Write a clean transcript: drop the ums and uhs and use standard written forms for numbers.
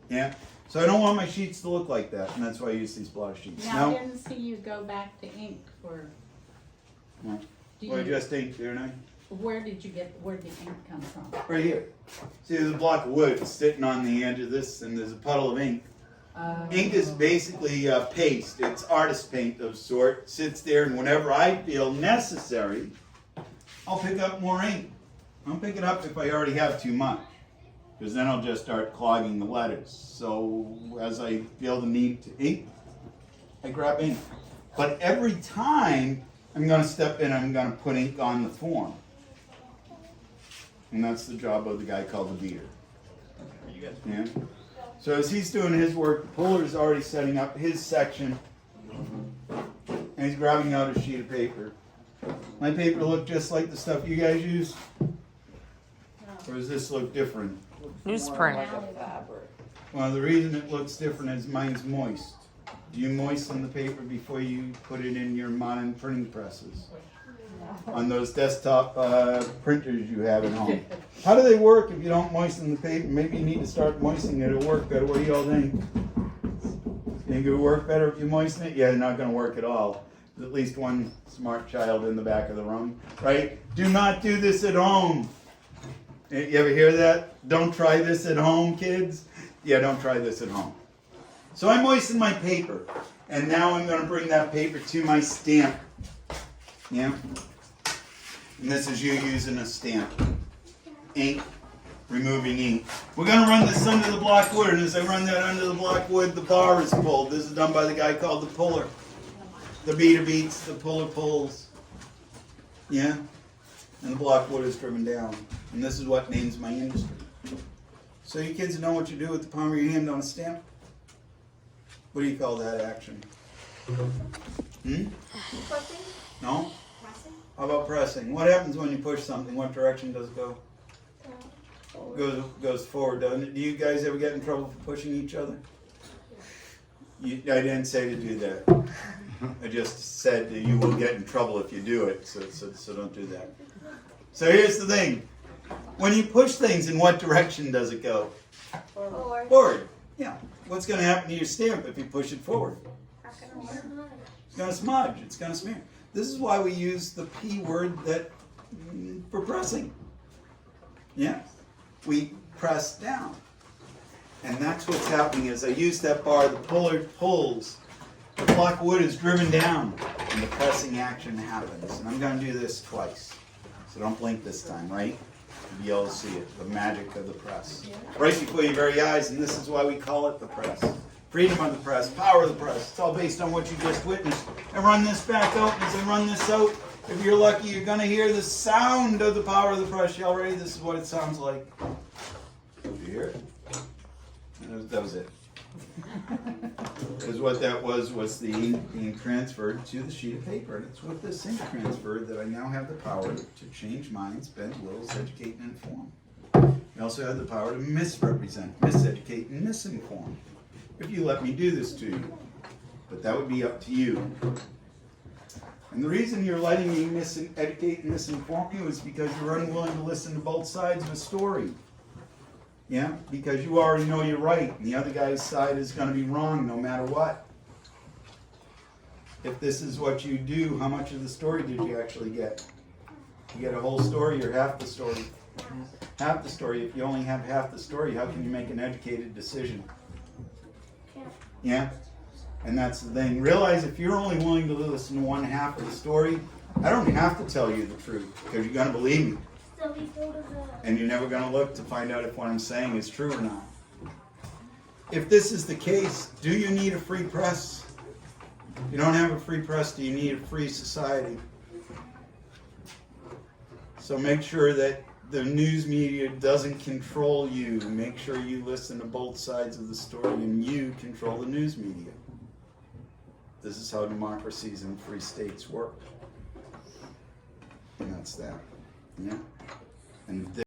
Yeah. So I don't want my sheets to look like that, and that's why I use these blotter sheets. Now, I didn't see you go back to ink for. No. Do Well, I you, just inked, didn't I? where did the ink come from? Right here. See, there's a block of wood sitting on the edge of this, and there's a puddle of ink. Ink is basically paste. It's artist paint of sort. Sits there, and whenever I feel necessary, I'll pick up more ink. I'll pick it up if I already have too much, because then I'll just start clogging the letters. So as I feel the need to ink, I grab ink. But every time I'm going to step in, I'm going to put ink on the form. And that's the job of the guy called the beater. Yeah. So as he's doing his work, the puller is already setting up his section, and he's grabbing out a sheet of paper. My paper look just like the stuff you guys use, or does this look different? Newsprint. Well, the reason it looks different is mine's moist. Do you moisten the paper before you put it in your modern printing presses? On those desktop printers you have at home. How do they work if you don't moisten the paper? Maybe you need to start moistening it. It'll work better. What do y'all think? Think it'll work better if you moisten it? Yeah, it's not going to work at all. There's at least one smart child in the back of the room, right? Do not do this at home. You ever hear that? Don't try this at home, kids? Yeah, don't try this at home. So I moisten my paper, and now I'm going to bring that paper to my stamp. Yeah? And this is you using a stamp. Ink, removing ink. We're going to run this under the block wood, and as I run that under the block wood, the bar is pulled. This is done by the guy called the puller. The beater beats, the puller pulls. Yeah? And the block wood is driven down. And this is what names my industry. So you kids know what you do with the palm of your hand on a stamp? What do you call that action? Pushing? No? Pressing? How about pressing? What happens when you push something? What direction does it go? Goes forward, doesn't it? Do you guys ever get in trouble for pushing each other? I didn't say to do that. I just said that you will get in trouble if you do it, so don't do that. So here's the thing. When you push things, in what direction does it go? Forward. Forward. Yeah. What's going to happen to your stamp if you push it forward? Not gonna work. It's going to smudge. It's going to smear. This is why we use the P word for pressing. Yeah? We press down. And that's what's happening is I use that bar, the puller pulls, the block wood is driven down, and the pressing action happens. And I'm going to do this twice. So don't blink this time, right? You'll be able to see it, the magic of the press. Right before your very eyes, and this is why we call it the press. Freedom of the press, power of the press. It's all based on what you just witnessed. I run this back out, and as I run this out, if you're lucky, you're going to hear the sound of the power of the press. Y'all ready? This is what it sounds like. Did you hear it? That was it. Because what that was the ink being transferred to the sheet of paper. And it's with this ink transferred that I now have the power to change minds, bend wills, educate, and inform. I also have the power to misrepresent, miseducate, and misinform. If you let me do this to you. But that would be up to you. And the reason you're letting me miseducate and misinform you is because you're unwilling to listen to both sides of a story. Yeah, because you already know you're right, and the other guy's side is going to be wrong no matter what. If this is what you do, how much of the story did you actually get? You get a whole story or half the story? Half the story. If you only have half the story, how can you make an educated decision? Yeah? And that's the thing. Realize if you're only willing to listen to one half of the story, I don't have to tell you the truth, because you're going to believe me. And you're never going to look to find out if what I'm saying is true or not. If this is the case, do you need a free press? If you don't have a free press, do you need a free society? So make sure that the news media doesn't control you. Make sure you listen to both sides of the story and you control the news media. This is how democracies and free states work. And that's that. Yeah? And